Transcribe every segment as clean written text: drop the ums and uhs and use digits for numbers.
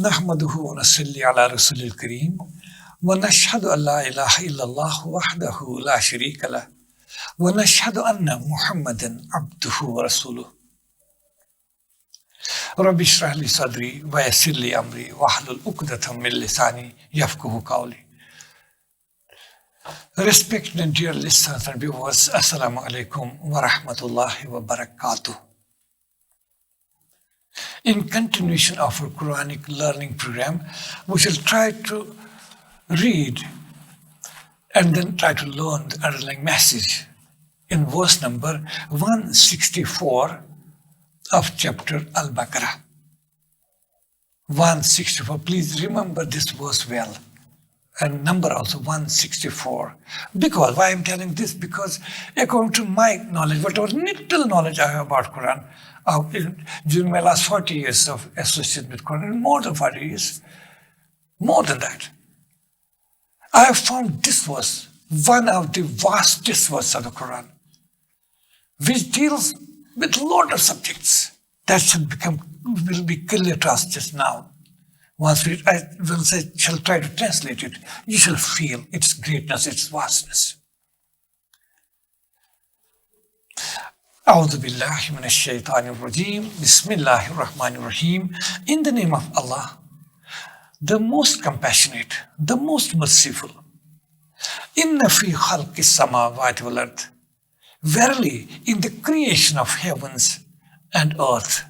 نحمده ونصلي على رسول الكريم ونشهد أن لا إله إلا الله وحده لا شريك له ونشهد أن محمدا عبده ورسوله رب اشرح لي صدري ويسر لي أمري واحلل عقدة من لساني يفقهوا قولي. Respected and dear listeners and viewers, Assalamu alaikum wa rahmatullahi wa barakatuh. In continuation of our Quranic learning program, we shall try to read and then try to learn the underlying message in verse number 164 of chapter Al-Baqarah. 164. Please remember this verse well. And number also 164. Because, why I'm telling this? Because according to my knowledge, whatever little knowledge I have about Quran, during my last 40 years of association with Quran, more than 40 years, more than that, I have found this verse, one of the vastest verses of the Quran, which deals with a lot of subjects that will be clear to us just now. Once shall try to translate it, you shall feel its greatness, its vastness. A'udhu billahi minash shaitanir rajim. Bismillahir rahmanir rahim. In the name of Allah, the most compassionate, the most merciful. Inna fi khalqis samawati wal ard. Verily, in the creation of heavens and earth,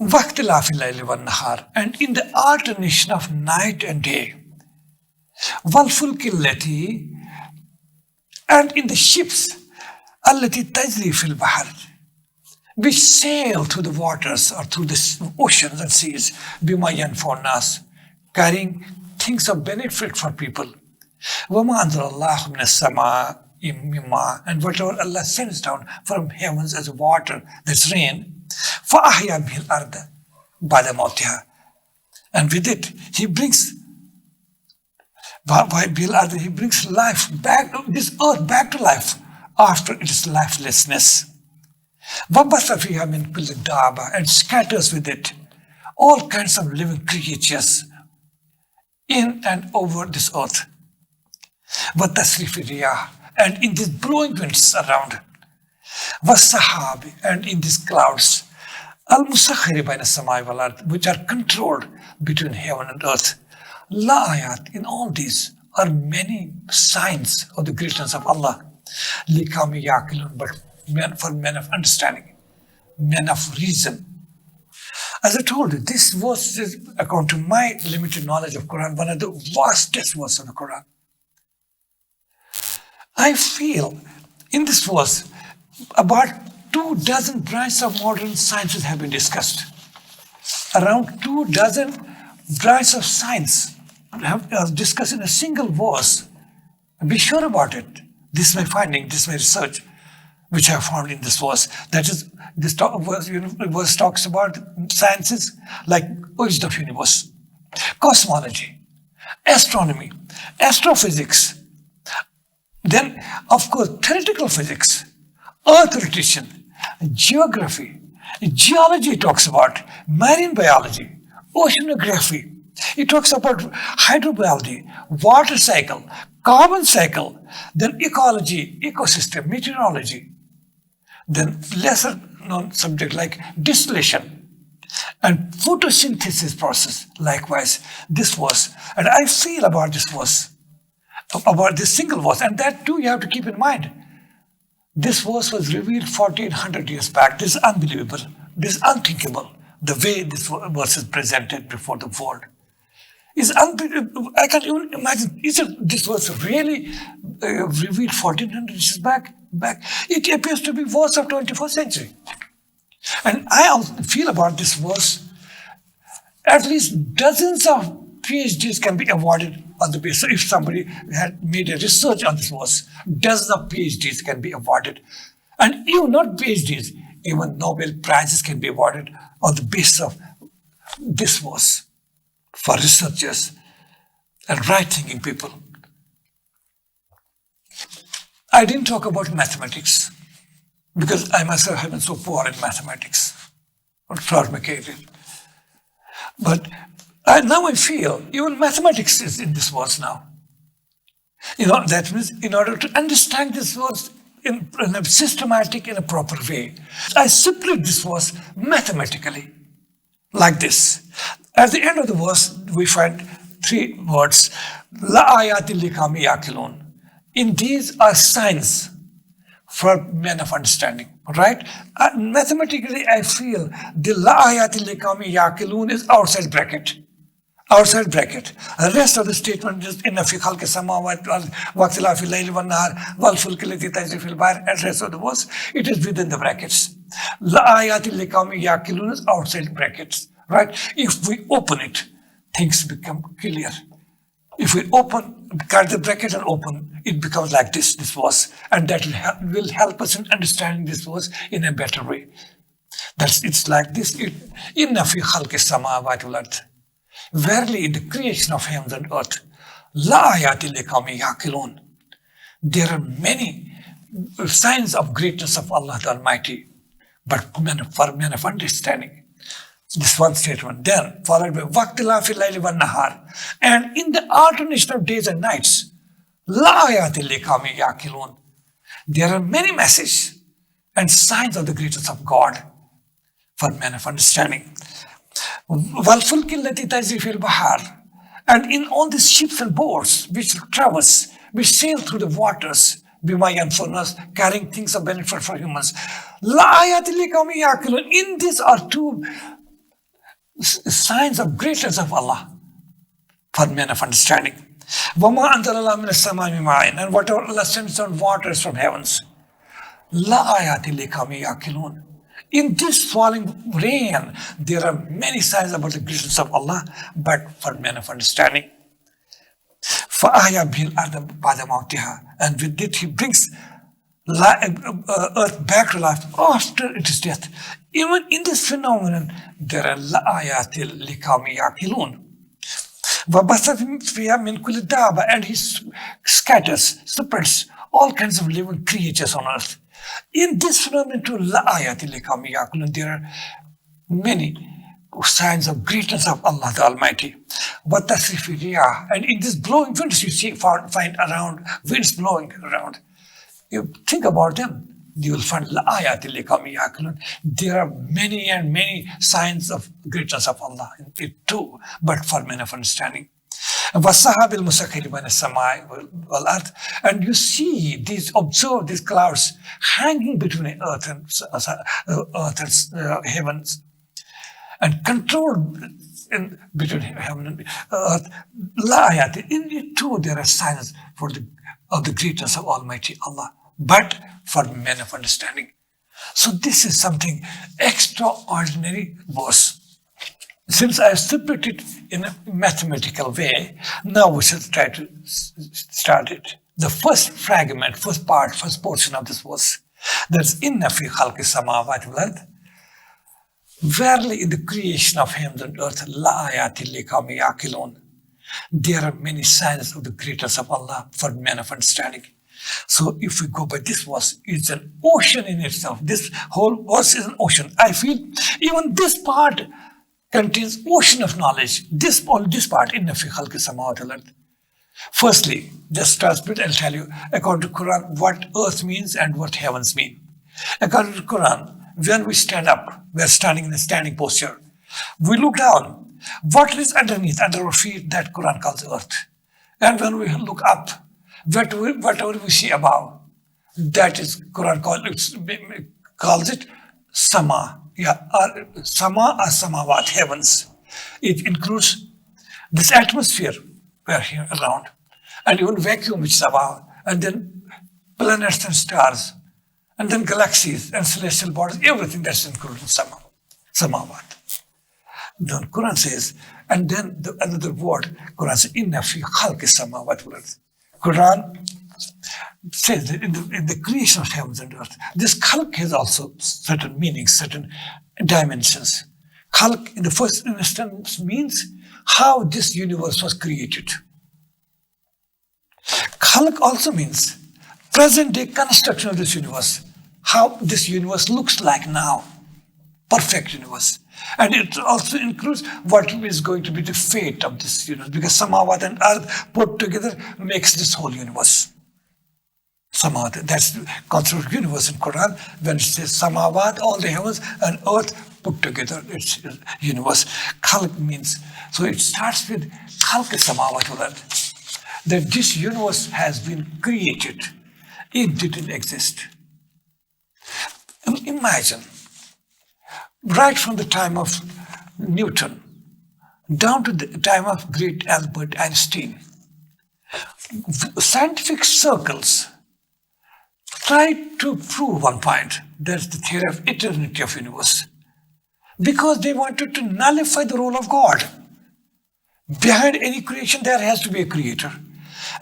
وَاخْتِلَافِ اللَّيْلِ وَالنَّهَارِ, and in the alternation of night and day, وَالْفُلْكِ الَّتِي, and in the ships, الَّتِي تَجْرِي فِي الْبَحْرِ, which sail through the waters or through the oceans and seas, بِمَا يَنْفَعُ النَّاسِ, carrying things of benefit for people. وَمَا أَنزَلَ اللَّهُ مِنَ السَّمَاءِ مِن مَاءٍ, and whatever Allah sends down from heavens as water, that's rain, فَأَحْيَا بِهِ الْأَرْضَ بَعْدَ مَوْتِهَا, and with it he brings life back, this earth back to life after its lifelessness. وَبَثَ فِيهَا مِن كُلِّ دَابَةٍ, and scatters with it all kinds of living creatures in and over this earth. وَتَصْرِيفِ الرِّيَاحِ, and in these blowing winds around. وَالسَّحَابِ, and in these clouds. Al-Musakhiri bayna samai wal ard, which are controlled between heaven and earth. La ayat, in all these are many signs of the greatness of Allah. Liqawmi yaqilun, but for men of understanding, men of reason. As I told you, this verse is, according to my limited knowledge of Quran, one of the vastest verses of the Quran. I feel in this verse about 24 branches of modern sciences have been discussed. Around 24 branches of science have discussed in a single verse. Be sure about it. This is my finding, this is my research, which I have found in this verse. That is, this verse talks about sciences like origin of universe, cosmology, astronomy, astrophysics, then, of course, theoretical physics, earth rotation, geography, geology talks about, marine biology, oceanography. It talks about hydrobiology, water cycle, carbon cycle, then ecology, ecosystem, meteorology, then lesser known subject like distillation and photosynthesis process. Likewise, this verse, and I feel about this verse, about this single verse, and that too you have to keep in mind. This verse was revealed 1400 years back. This is unbelievable. This is unthinkable. The way this verse is presented before the world is unbelievable. I can't even imagine. Is this verse really revealed 1400 years back? It appears to be verse of 21st century. And I also feel about this verse, at least dozens of PhDs can be awarded on the basis. If somebody had made a research on this verse, dozens of PhDs can be awarded. And even not PhDs, even Nobel Prizes can be awarded on the basis of this verse for researchers and right-thinking people. I didn't talk about mathematics because I myself have been so poor in mathematics throughout my career. But now I feel even mathematics is in this verse now. That means in order to understand this verse in a systematic, in a proper way, I split this verse mathematically, like this. At the end of the verse, we find 3 words, La ayati liqawmin yaqilun. In these are signs for men of understanding, right? Mathematically, I feel the La ayati liqawmin yaqilun is outside bracket. Outside bracket. The rest of the statement is inna fi khalqi samawati wa ikhtilafi al-layli wan-nahar wal fulki allati tajri fil bahr, and rest of the verse, it is within the brackets. La ayati liqawmin yaqilun is outside brackets, right? If we open it, things become clear. If we cut the bracket and open, it becomes like this verse, and that will help us in understanding this verse in a better way. It's like this. Inna fi khalqi samawati wal ard. Verily, in the creation of heavens and earth, la ayati liqawmin yaqilun. There are many signs of greatness of Allah the Almighty, but for men of understanding. This one statement. Then followed by waqtilafi al-layli wan-nahar, and in the alternation of days and nights, la ayati liqawmin yaqilun. There are many messages and signs of the greatness of God for men of understanding. وَالْفُلْكِ الَّتِي تَجْرِي فِي الْبَحْرِ, and in all these ships and boats which traverse, which sail through the waters, بِمَا يَنْفُعُنَا, carrying things of benefit for humans. لَا آيَاتٍ لِقَوْمٍ يَعْقِلُونَ. In these are 2 signs of greatness of Allah for men of understanding. وَمَا أَنزَلَ اللَّهُ مِنَ السَّمَاءِ مِن مَاءٍ, and whatever Allah sends down waters from heavens. لَا آيَاتٍ لِقَوْمٍ يَعْقِلُونَ. In this falling rain, there are many signs about the greatness of Allah, but for men of understanding. فَأَحْيَا بِهِ الْأَرْضَ بَعْدَ مَوْتِهَا, and with it he brings earth back to life after its death. Even in this phenomenon, there are لَآيَاتٍ لِقَوْمٍ يَعْقِلُونَ. وَبَثَّ فِيهَا مِنْ كُلِّ دَابَّةٍ, and he scatters, spreads all kinds of living creatures on earth. In this phenomenon too, la ayati liqawmin yaqilun, there are many signs of greatness of Allah the Almighty. Wa tasrifi riyah, and in this blowing winds you find around, winds blowing around. You think about them, you will find la ayati liqawmin yaqilun. There are many and many signs of greatness of Allah in it too, but for men of understanding. وَالسَّحَابِ الْمُسَخِّرِ بَيْنَ السَّمَاءِ وَالْأَرْضِ, and you see observe these clouds hanging between earth and heavens, and controlled in between heaven and earth. La ayati, in it too there are signs of the greatness of Almighty Allah, but for men of understanding. So this is something extraordinary verse. Since I have separated it in a mathematical way, now we should try to start it. The first fragment, first portion of this verse, that's inna fi khalqi samawati wal ard. Verily in the creation of heaven and earth, la ayati liqawmin yaqilun. There are many signs of the greatness of Allah for men of understanding. So if we go by this verse, it's an ocean in itself. This whole verse is an ocean. I feel even this part contains ocean of knowledge. This part, inna fi khalqi samawati wal ard. Firstly, just translate and tell you, according to Quran, what earth means and what heavens mean. According to Quran, when we stand up, we are standing in a standing posture. We look down. What is underneath, under our feet, that Quran calls earth. And when we look up, whatever we see above, that is Quran calls it sama. Yeah, sama or samawat, heavens. It includes this atmosphere we are here around, and even vacuum which is above, and then planets and stars, and then galaxies and celestial bodies, everything that's included in samawat. Then Quran says, and then another word, Quran says, inna fi khalqi samawati wal ard. Quran says that in the creation of heavens and earth, this khalq has also certain meanings, certain dimensions. Khalq in the first instance means how this universe was created. Khalq also means present day construction of this universe, how this universe looks like now. perfect universe. And it also includes what is going to be the fate of this universe, because samawat and earth put together makes this whole universe. Samawat, that's the concept of universe in Quran. When it says samawat, all the heavens, and earth put together, it's universe. Khalq means, so it starts with khalq samawat wal ard, that this universe has been created. It didn't exist. Imagine, right from the time of Newton down to the time of great Albert Einstein, scientific circles tried to prove one point, that's the theory of eternity of universe, because they wanted to nullify the role of God. Behind any creation there has to be a creator.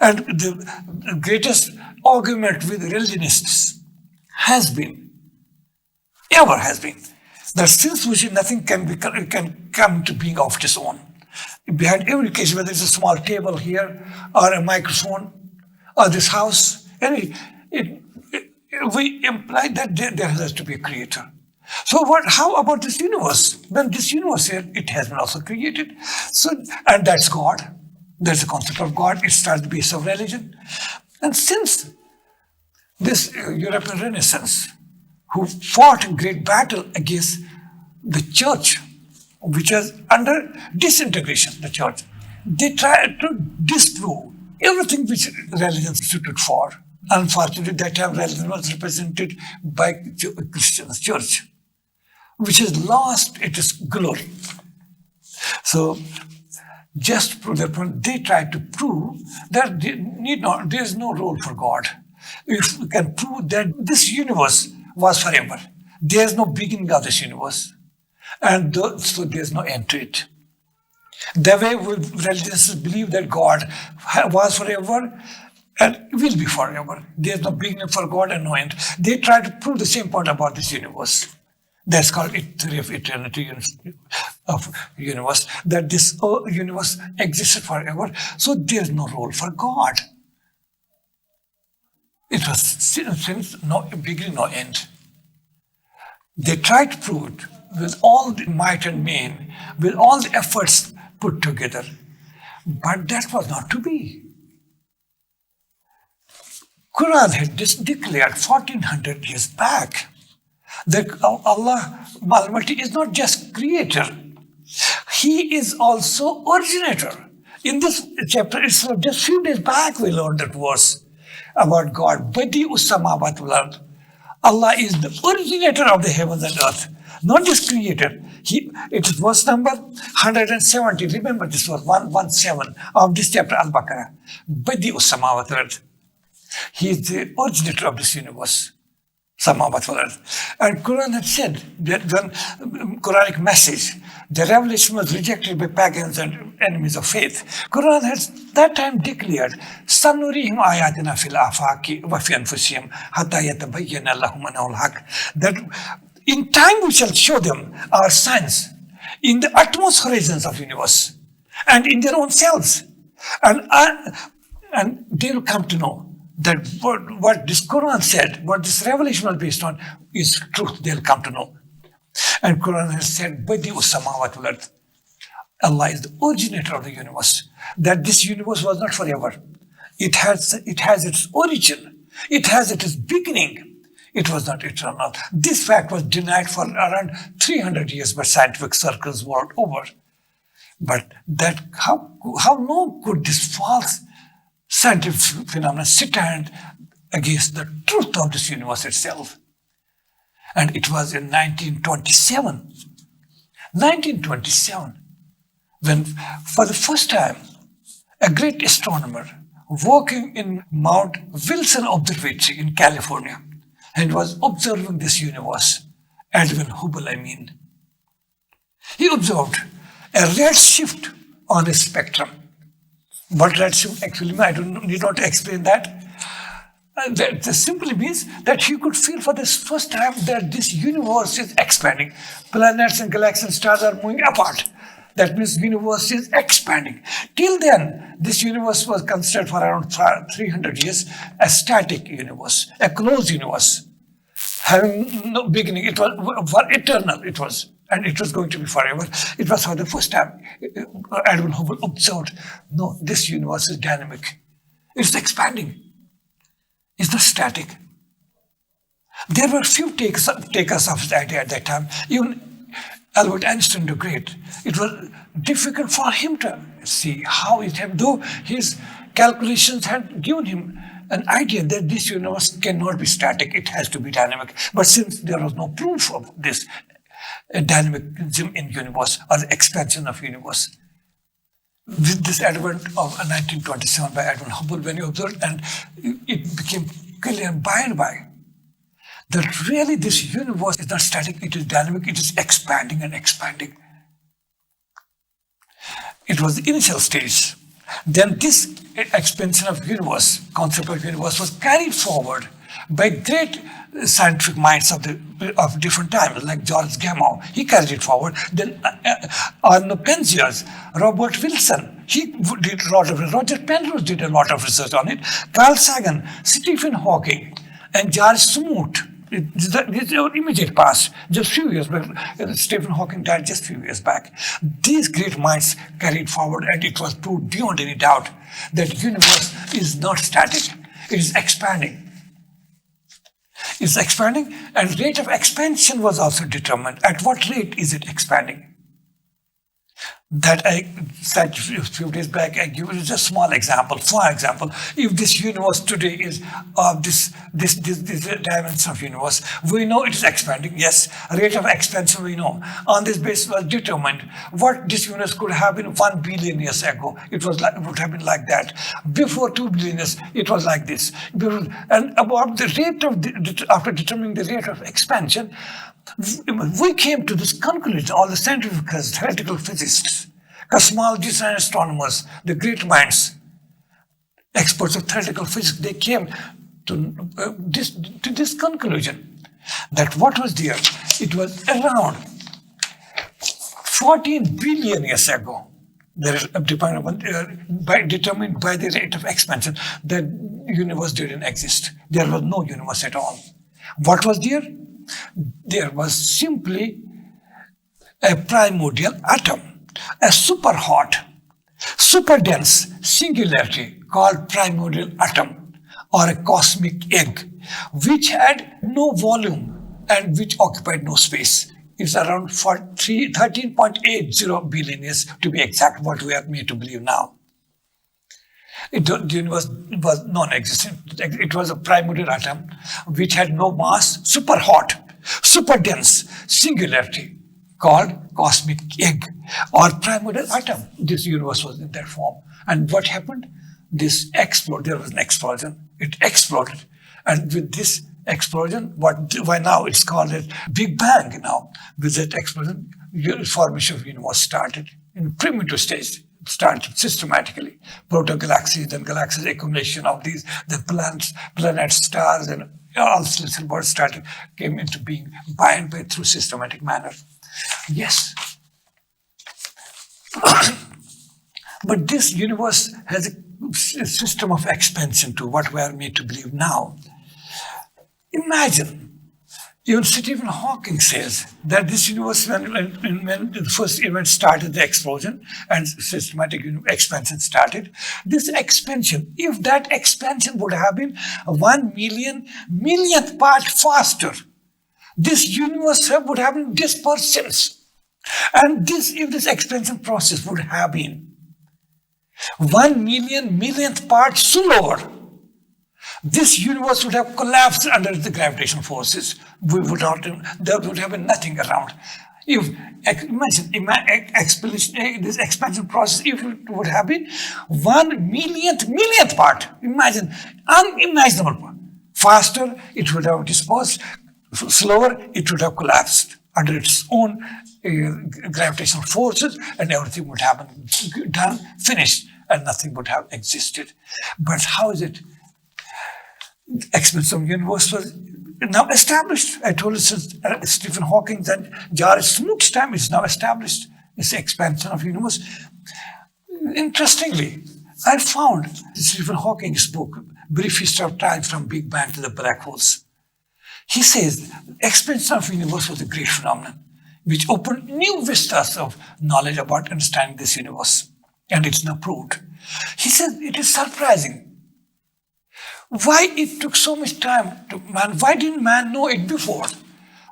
And the greatest argument with religionists ever has been, that since which nothing can come to being of its own. Behind every case, whether it's a small table here, or a microphone, or this house, we imply that there has to be a creator. So how about this universe? When this universe here, it has been also created. So, and that's God. That's the concept of God. It starts the base of religion. And since this European Renaissance, who fought a great battle against the church, which was under disintegration, the church, they tried to disprove everything which religion stood for. Unfortunately, that time religion was represented by Christians, church, which has lost its glory. So, just to prove their point, they tried to prove that there is no role for God. If we can prove that this universe was forever, there is no beginning of this universe, and so there is no end to it. The way religions believe that God was forever and will be forever. There is no beginning for God and no end. They try to prove the same point about this universe. That's called theory of eternity of universe, that this universe existed forever, so there is no role for God. It was since no beginning, no end. They tried to prove it with all the might and main, with all the efforts put together, but that was not to be. Quran had declared 1400 years back that Allah Almighty is not just creator, He is also originator. In this chapter, it's just few days back we learned that verse about God. Badi'us samawati wal ard. Allah is the originator of the heavens and earth, not just creator. It is verse number 170. Remember, this was 117 of this chapter, Al-Baqarah. Badi'us samawati wal ard. He is the originator of this universe. Samawat wal ard. And Quran had said that when Quranic message, the revelation was rejected by pagans and enemies of faith. Quran has that time declared, "Sanurihim ayatina fil afaqi wa fi anfusihim hatta yatabayyana lahum annahu al-haq." That in time we shall show them our signs in the utmost horizons of the universe and in their own selves, and they will come to know that what this Quran said, what this revelation was based on, is truth. They'll come to know. And Quran has said, Badi'us samawati wal ard. Allah is the originator of the universe. That this universe was not forever. It has its origin. It has its beginning. It was not eternal. This fact was denied for around 300 years by scientific circles world over. But that how long could this false scientific phenomena stand against the truth of this universe itself? And it was in 1927, when for the first time, a great astronomer working in Mount Wilson Observatory in California, and was observing this universe, Edwin Hubble, he observed a red shift on a spectrum. What red shift actually means, I need not to explain that. That simply means that he could feel for the first time that this universe is expanding. Planets and galaxies and stars are moving apart. That means the universe is expanding. Till then, this universe was considered for around 300 years a static universe, a closed universe. having no beginning. It was for eternal. It was, and it was going to be forever. It was for the first time Edwin Hubble observed, no, this universe is dynamic. It's expanding. It's not static. There were few takers of this idea at that time. Even Albert Einstein the Great, it was difficult for him to see how it happened, though his calculations had given him an idea that this universe cannot be static, it has to be dynamic. But since there was no proof of this dynamism in universe or the expansion of universe, with this advent of 1927 by Edwin Hubble, when he observed, and it became clear by and by that really this universe is not static, it is dynamic, it is expanding and expanding. It was the initial stage. Then this expansion of universe, concept of universe, was carried forward by great scientific minds of different times, like George Gamow. He carried it forward. Then Arno Penzias, Robert Wilson, he did a lot of research. Roger Penrose did a lot of research on it. Carl Sagan, Stephen Hawking, and George Smoot. This is our immediate past, just few years back. Stephen Hawking died just few years back. These great minds carried forward, and it was proved beyond any doubt that the universe is not static, it is expanding. It's expanding, and rate of expansion was also determined. At what rate is it expanding? That I said a few days back, I give you just a small example. For example, if this universe today is of this dimension of universe, we know it is expanding. Yes, rate of expansion we know. On this basis was determined what this universe could have been 1 billion years ago. It would have been like that. Before 2 billion years, it was like this. And about the rate of, after determining the rate of expansion, we came to this conclusion, all the scientific theoretical physicists, cosmologists and astronomers, the great minds, experts of theoretical physics, they came to this conclusion that what was there, it was around 14 billion years ago. There is determined by the rate of expansion, the universe didn't exist. There was no universe at all. What was there? There was simply a primordial atom, a super hot, super dense singularity called primordial atom, or a cosmic egg, which had no volume and which occupied no space. It's around 13.80 billion years to be exact, what we are made to believe now. The universe was non-existent. It was a primordial atom which had no mass, super hot, super dense singularity called cosmic egg or primordial atom. This universe was in that form. And what happened? This exploded. There was an explosion. It exploded. And with this explosion, why now it's called a Big Bang now. With that explosion, formation of the universe started in primitive stage. Started systematically. Proto-galaxies, then galaxies, accumulation of these, the planets, stars, and all celestial bodies came into being by and by through systematic manner. Yes. But this universe has a system of expansion to what we are made to believe now. Imagine, even Stephen Hawking says that this universe, when the first event started, the explosion and systematic expansion started, this expansion, if that expansion would have been 1 millionth part faster, this universe would have been dispersed since. And if this expansion process would have been 1 millionth part slower, this universe would have collapsed under the gravitational forces. There would have been nothing around. Imagine this expansion process, if it would have been 1 millionth part, imagine, unimaginable part. Faster, it would have dispersed. Slower, it would have collapsed under its own gravitational forces, and everything would have been done, finished, and nothing would have existed. But how is it? Expansion of the universe was now established. I told you since Stephen Hawking and George Smoot's time, it's now established. It's the expansion of the universe. Interestingly, I found Stephen Hawking's book, Brief History of Time from Big Bang to the Black Holes. He says, expansion of the universe was a great phenomenon, which opened new vistas of knowledge about understanding this universe. And it's now proved. He says, it is surprising why it took so much time to man. Why didn't man know it before?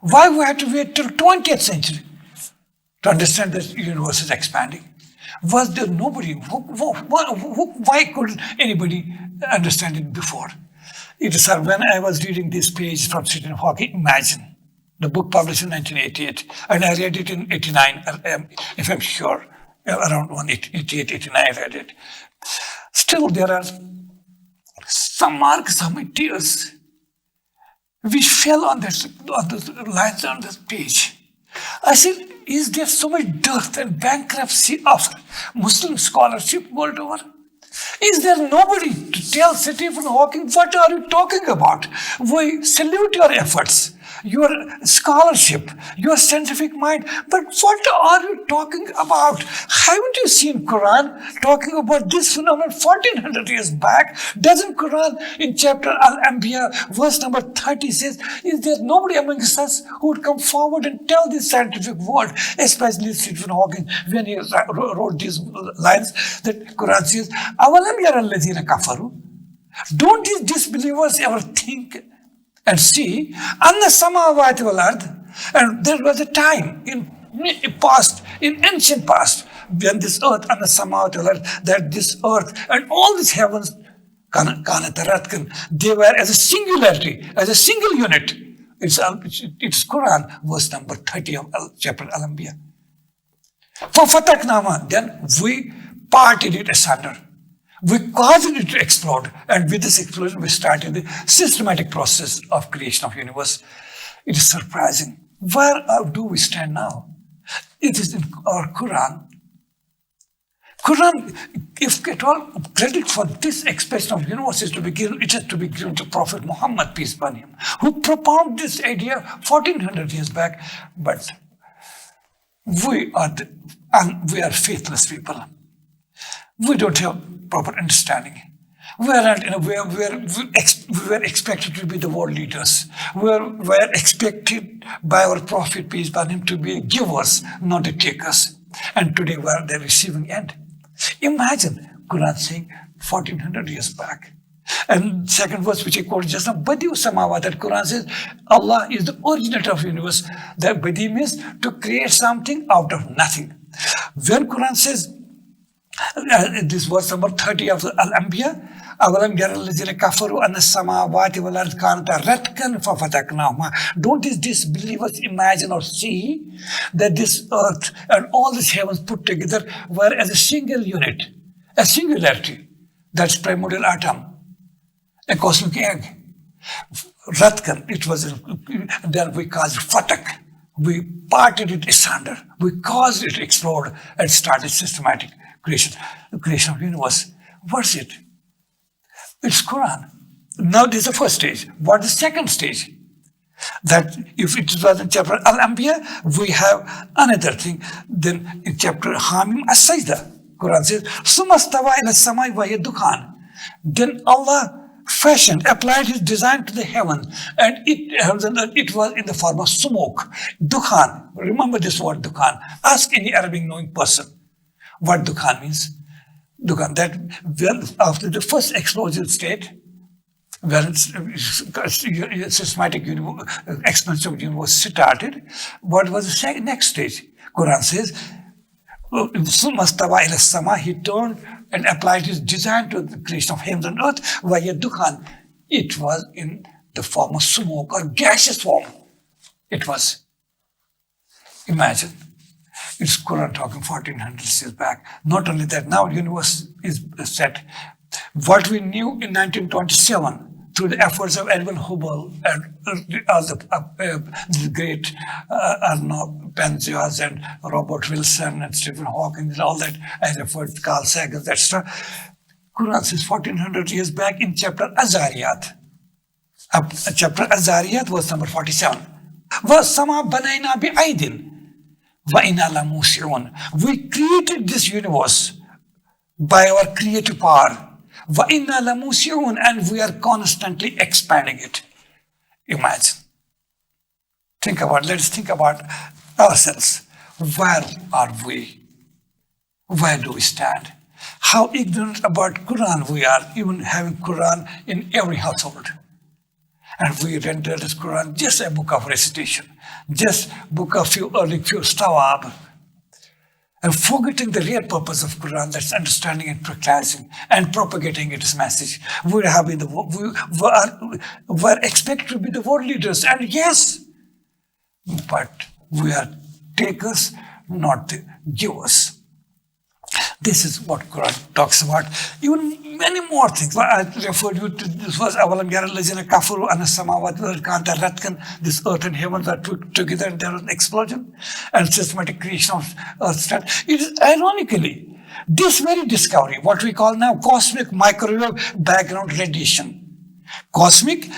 Why we had to wait till 20th century to understand that the universe is expanding? Was there nobody? Why couldn't anybody understand it before? It is when I was reading this page from Stephen Hawking, Imagine, the book published in 1988, and I read it in 89, if I'm sure, around 88, 89 I read it. Still, there are some marks of my tears which fell on the lines on this page. I said, is there so much dearth and bankruptcy of Muslim scholarship world over? Is there nobody to tell Stephen Hawking, what are you talking about? We salute your efforts, your scholarship, your scientific mind, but what are you talking about? Haven't you seen Quran talking about this phenomenon 1400 years back? Doesn't Quran in chapter Al-Anbiya, verse number 30 says, is there nobody amongst us who would come forward and tell this scientific world, especially Stephen Hawking, when he wrote these lines, that Quran says, أَوَلَمْ يَرَ الَّذِينَ كَفَرُوا? Don't these disbelievers ever think and see, anna samawati wal ard, and there was a time in ancient past, when this earth, anna samawati wal ard, that this earth and all these heavens, they were as a singularity, as a single unit. It's Quran, verse number 30 of chapter Al-Anbiya. فَفَتَقْنَاهُ, then we parted it asunder. We caused it to explode, and with this explosion, we started the systematic process of creation of universe. It is surprising. Where do we stand now? It is in our Quran. Quran, if at all credit for this expression of universe is to be given, it is to be given to Prophet Muhammad, peace be upon him, who propounded this idea 1400 years back. But we are faithless people. We don't have proper understanding. We were expected to be the world leaders. We were expected by our Prophet, peace be upon him, to be givers, not the takers. And today we are the receiving end. Imagine Quran saying 1400 years back. And second verse which I quoted just now, Badi'u Samawat, that Quran says Allah is the originator of the universe. That Badi means to create something out of nothing. When Quran says, this verse number 30 of Al-Anbiya, أَوَلَمْ يَرَ الَّذِينَ كَفَرُوا أَنَّ السَّمَاوَاتِ وَالْأَرْضَ كَانَتَا رَتْقًا فَفَتَقْنَاهُمَا. Don't these disbelievers imagine or see that this earth and all these heavens put together were as a single unit, a singularity, that's primordial atom, a cosmic egg. Ratkan, it was, then we caused fatak. We parted it asunder. We caused it to explode and started systematic creation, the creation of the universe. What's it? It's Quran. Now this is the first stage. What is the second stage? That if it was in chapter Al-Anbiya, we have another thing. Then in chapter Hamim As-Sajda, Quran says, Sumastawa ila samai wa dukhan. Then Allah fashioned, applied his design to the heaven, and it was in the form of smoke. Dukhan. Remember this word Dukhan. Ask any Arabic knowing person what Dukhan means. Dukhan, that well, after the first explosion state, where systematic expansion of the universe started, what was the next stage? Quran says, Sumastawa ila sama, he turned and applied his design to the creation of heavens and earth. Vaya dukhan, it was in the form of smoke or gaseous form. It was. Imagine. It's Quran talking 1400 years back. Not only that, now the universe is set. What we knew in 1927 through the efforts of Edwin Hubble and all the great Arno Penzias and Robert Wilson and Stephen Hawking and all that, I referred to Carl Sagan, etc. Quran says 1400 years back in chapter Azariyat. Chapter Azariyat was number 47. وَالسَّمَا بَنَيْنَا بِأَيْدٍ وَإِنَّا لَمُوسِعُونَ. We created this universe by our creative power. وَإِنَّا لَمُوسِعُونَ, and we are constantly expanding it. Imagine. Let's think about ourselves. Where are we? Where do we stand? How ignorant about Quran we are, even having Quran in every household. And we render this Quran just a book of recitation, just book of few stawab, and forgetting the real purpose of Quran, that's understanding and practicing and propagating its message. We are expected to be the world leaders, and yes, but we are takers, not the givers. This is what Quran talks about. Even many more things. I referred you to this was Avalam Yara Lajana Kafaru Anasamawat Kanta Ratkan. This earth and heavens are together, and there was an explosion and systematic creation of earth. It is ironically this very discovery, what we call now cosmic microwave background radiation. Cosmic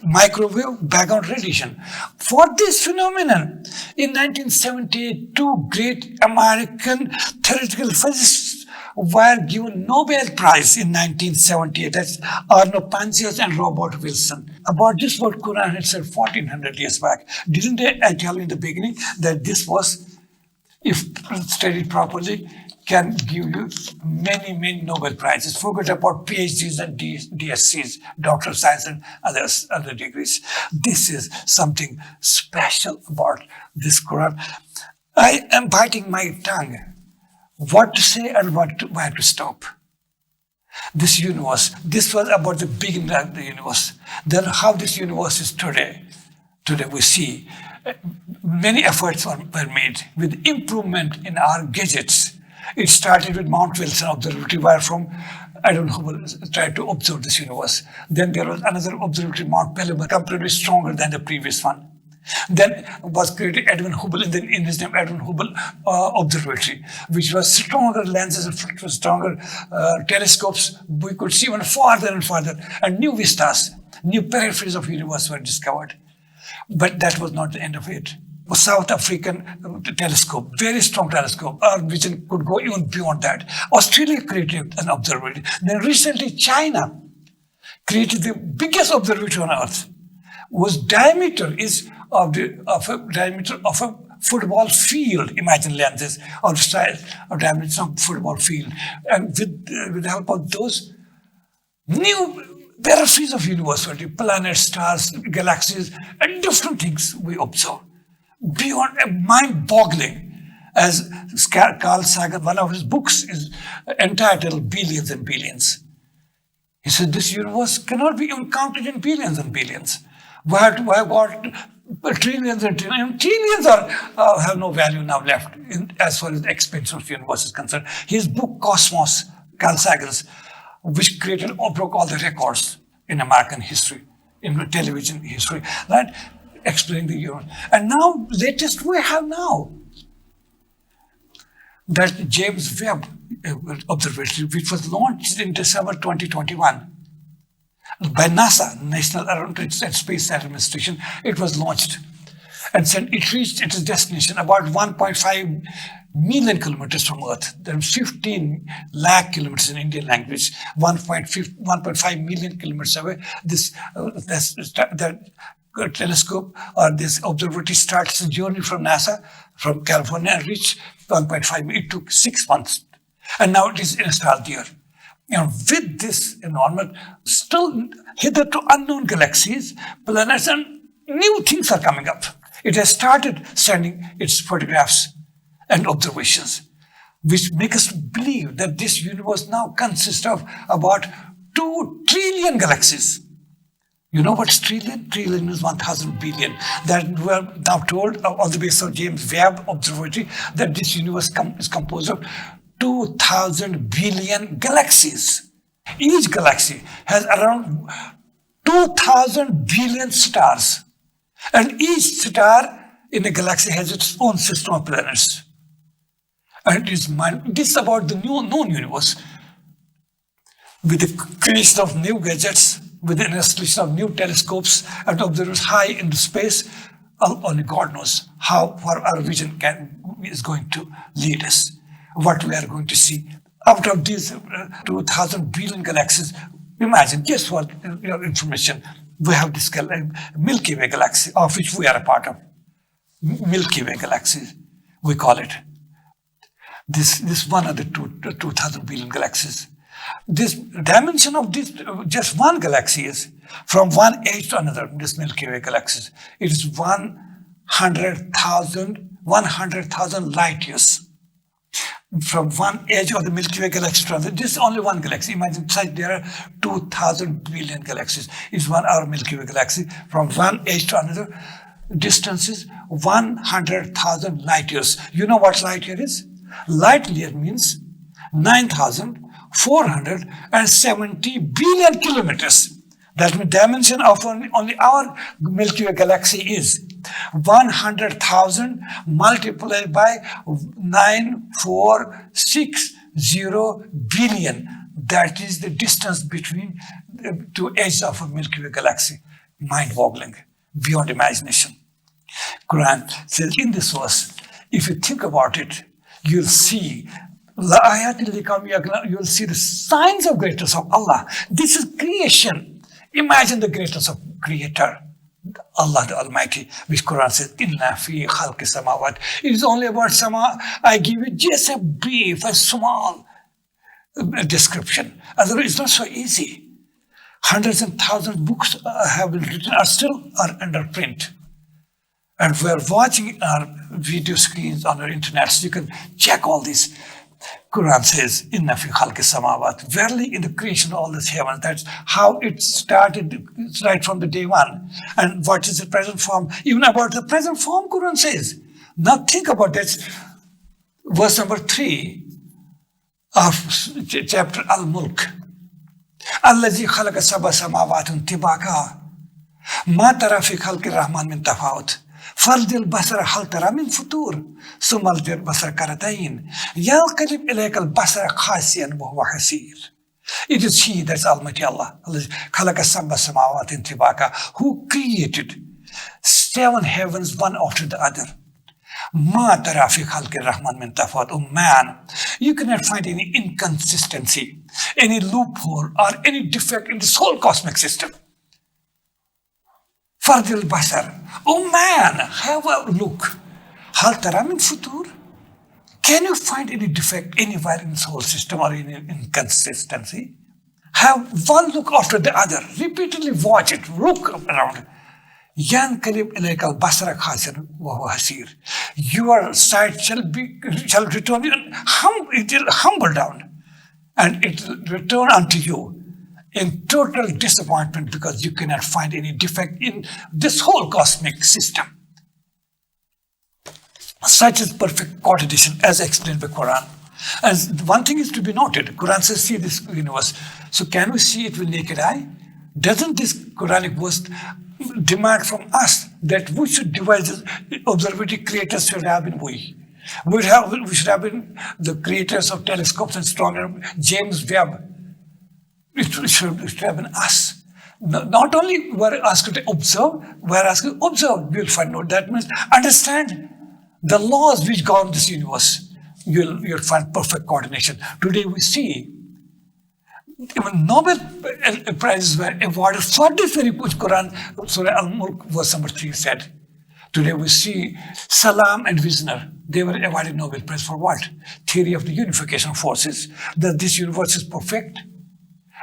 microwave background radiation. For this phenomenon, in 1978, two great American theoretical physicists were given Nobel Prize in 1978. That's Arno Panzias and Robert Wilson. About this word Quran itself 1400 years back. Didn't I tell you in the beginning that this was, if studied properly, can give you many, many Nobel Prizes. Forget about PhDs and DSCs, Doctor of Science and other degrees. This is something special about this Quran. I am biting my tongue what to say and where to stop. This universe, this was about the beginning of the universe. Then how this universe is today. Today we see many efforts were made with improvement in our gadgets. It started with Mount Wilson Observatory, where from Edwin Hubble tried to observe this universe. Then there was another observatory, Mount Pelham, comparatively stronger than the previous one. Then was created Edwin Hubble in his name, Edwin Hubble Observatory, which was stronger lenses and stronger telescopes. We could see even farther and farther, and new vistas, new peripheries of universe were discovered. But that was not the end of it. A South African telescope, very strong telescope. Our vision could go even beyond that. Australia created an observatory. Then recently China created the biggest observatory on Earth, whose diameter is of a diameter of a football field. Imagine lenses of the size of diameter of a football field. And with the help of those new peripheries of universe, planets, stars, galaxies, and different things we observe. Beyond mind-boggling, as Carl Sagan, one of his books is entitled Billions and Billions. He said this universe cannot be even counted in billions and billions. Why got trillions and trillions? Trillions have no value now left as far as the expansion of the universe is concerned. His book Cosmos, Carl Sagan's, which created or broke all the records in American history, in television history, right? Explaining the universe. And now, latest we have now that James Webb Observatory, which was launched in December 2021 by NASA, National Aeronautics and Space Administration. It was launched, and it reached its destination about 1.5 million kilometers from Earth. There are 15 lakh kilometers in Indian language, 1.5 million kilometers away. That telescope or this observatory starts a journey from NASA, from California, and reached 1.5 million. It took 6 months, and now it is installed here. With this enormous, still hitherto unknown galaxies, planets, and new things are coming up. It has started sending its photographs and observations, which make us believe that this universe now consists of about 2 trillion galaxies. You know what's trillion? Trillion is 1,000 billion. That we are now told on the basis of James Webb Observatory that this universe is composed of 2,000 billion galaxies. Each galaxy has around 2,000 billion stars. And each star in a galaxy has its own system of planets. And this is about the known universe. With the creation of new gadgets, with the installation of new telescopes and observers high in the space, only God knows how our vision is going to lead us, what we are going to see. Out of these 2,000 billion galaxies, imagine, just for your information, we have this Milky Way galaxy, of which we are a part of. Milky Way galaxy, we call it. This one of the 2,000 billion galaxies. This dimension of this just one galaxy is from one edge to another. This Milky Way galaxy, it is 100,000 light years from one edge of the Milky Way galaxy to another. This is only one galaxy. Imagine there are 2,000 billion galaxies. It's our Milky Way galaxy from one edge to another. Distance is 100,000 light years. You know what light year is? Light year means 9,470 billion kilometers. That means dimension of only our Milky Way galaxy is 100,000 multiplied by 9,460 billion. That is the distance between the two edges of a Milky Way galaxy. Mind-boggling, beyond imagination. Quran says in this verse, if you think about it, you'll see you'll see the signs of greatness of Allah. This is creation. Imagine the greatness of Creator, Allah the Almighty, which Quran says, Inna fi khalqi samawat. It is only about sama. I give you just a brief, a small description. Otherwise, it's not so easy. Hundreds and thousands of books have been written, are under print. And we're watching our video screens on our internet, so you can check all these. Quran says, Inna fi khalqi samawat. Verily in the creation of all this heaven. That's how it started right from the day one. And what is the present form? Even about the present form, Quran says. Now think about this. Verse number 3 of chapter Al-Mulk. Allazi khalaqa sab'a samawatun tibaka. Ma tara fi khalqi rahman min tafawut. فرد البصر هل ترى من فطور ثم ارجع البصر كرتين ينقلب إليك البصر خاسئا وهو حسير. It is He, that's Almighty Allah, خلق السبع سماوات طباقا, who created 7 heavens one after the other. ما ترى في خلق الرحمن من تفاوت. Oh man, you cannot find any inconsistency, any loophole, or any defect in this whole cosmic system. Fardil Basar. Oh man, have a look. Hal tara min futur? Can you find any defect anywhere in this whole system or any inconsistency? Have one look after the other. Repeatedly watch it. Look around. Yankalib ilayka al-basara khasir wa huwa hasir. Your sight shall return. It will humble down, and it will return unto you in total disappointment because you cannot find any defect in this whole cosmic system. Such is perfect coordination as explained by Quran. And one thing is to be noted, Quran says, see this universe. So can we see it with naked eye? Doesn't this Quranic verse demand from us that we should devise observatory creators should have been we? We should have been the creators of telescopes and astronomy, James Webb. It should have been us. Not only we're asked to observe, we're asked to observe. We'll find out. That means understand the laws which govern this universe. You'll find perfect coordination. Today we see even Nobel Prizes were awarded for this very which Quran, Surah Al-Mulk, verse number 3 said. Today we see Salam and Wisner. They were awarded Nobel Prize for what? Theory of the unification forces. That this universe is perfect.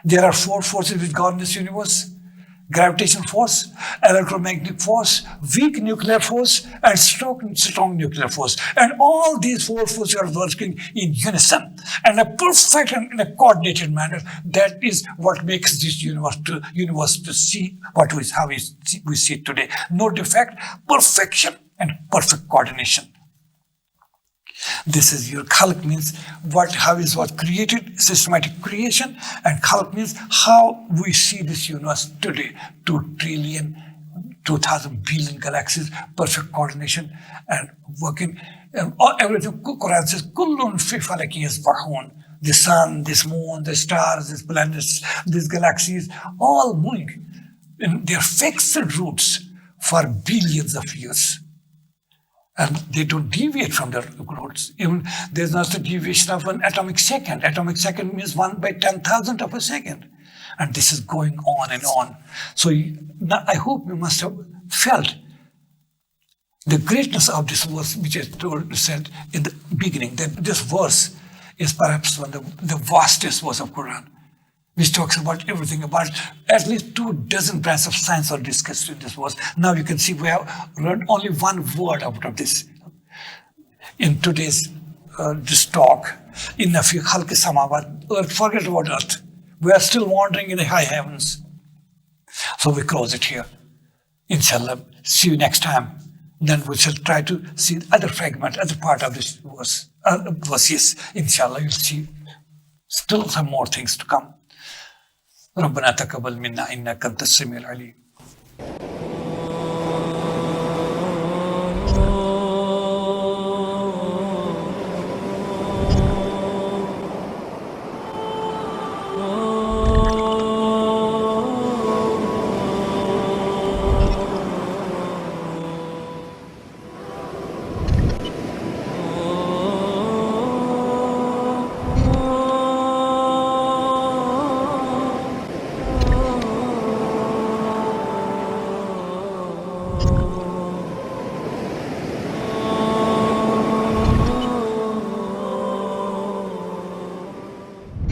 There are 4 forces which govern this universe: gravitation force, electromagnetic force, weak nuclear force, and strong nuclear force. And all these 4 forces are working in unison and a perfect and in a coordinated manner. That is what makes this universe to see how we see it today. No defect, perfection and perfect coordination. This is your khalq means how is what created, systematic creation, and khalq means how we see this universe today. 2 trillion, 2,000 billion galaxies, perfect coordination and working. Everything Quran says, kullun fi falakin yasbahun. The sun, this moon, the stars, these planets, these galaxies, all moving in their fixed routes for billions of years. And they don't deviate from their routes. Even there's not a deviation of an atomic second. Atomic second means 1/10,000 of a second. And this is going on and on. So I hope you must have felt The greatness of this verse, which I said in the beginning, that this verse is perhaps one of the vastest verse of Quran, which talks about everything. About at least 24 branches of science are discussed in this verse. Now you can see we have learned only one word out of this. In today's this talk, Inna fi khalqi samawat, earth, forget about earth. We are still wandering in the high heavens. So we close it here. Inshallah, see you next time. Then we shall try to see the other fragment, other part of this verse. Yes, inshallah, you'll see still some more things to come. ربنا تقبل منا إنك أنت السميع العليم.